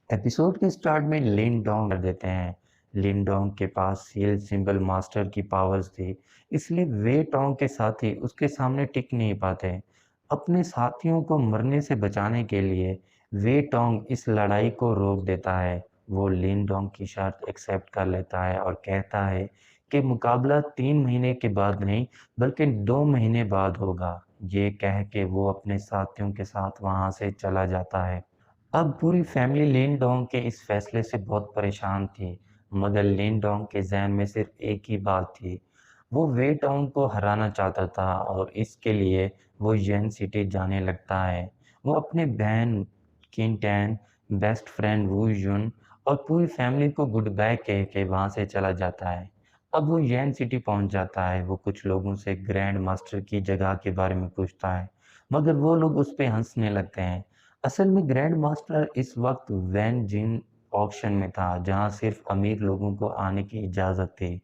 Episode के start में लिन Dong कर देते हैं। लिन डोंग के पास सील सिंबल मास्टर की पावर्स थी, इसलिए वे टोंग के साथी उसके सामने टिक नहीं पाते। अपने साथियों को मरने से बचाने के लिए वे टोंग इस लड़ाई को रोक देता है। वो लिन डोंग की शर्त एक्सेप्ट कर लेता है और कहता है कि मुकाबला 3 महीने के बाद नहीं, बल्कि 2 महीने बाद होगा। ये कह के वो अपने साथियों के साथ वहां से चला जाता है। अब पूरी फैमिली लिन डोंग के इस फैसले से बहुत परेशान थी, मगर लिन डोंग के ज़हन में सिर्फ एक ही बात थी। वो वे टोंग को हराना चाहता था और इसके लिए वो येन सिटी जाने लगता है। वो अपने बहन किन टैन, बेस्ट फ्रेंड वू युन और पूरी फैमिली को गुड बाय कह के वहाँ से चला जाता है। अब वो येन सिटी पहुँच जाता है। वो कुछ लोगों से ग्रैंड मास्टर की जगह के बारे में पूछता है, मगर वो लोग उस पे हंसने लगते हैं। असल में ग्रैंड मास्टर इस वक्त वैन जिन ऑक्शन में था, जहां सिर्फ अमीर लोगों को आने की इजाजत थी।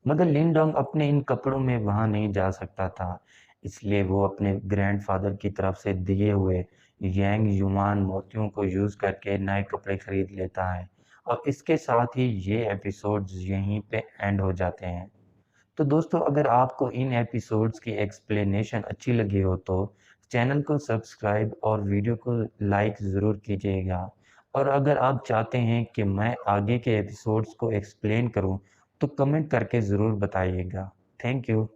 मगर लिनडोंग अपने इन कपड़ों में वहां नहीं जा सकता था, इसलिए वो अपने ग्रैंडफादर की तरफ से दिए हुए यांग युमान मोतियों को यूज करके नए कपड़े खरीद लेता है। और इसके साथ ही ये एपिसोड्स यहीं पे एंड हो जाते हैं। तो दोस्तों, अगर आपको इन एपिसोड्स की एक्सप्लेनेशन अच्छी लगी हो तो चैनल को सब्सक्राइब और वीडियो को लाइक ज़रूर कीजिएगा। और अगर आप चाहते हैं कि मैं आगे के एपिसोड्स को एक्सप्लेन करूं तो कमेंट करके ज़रूर बताइएगा। Thank you.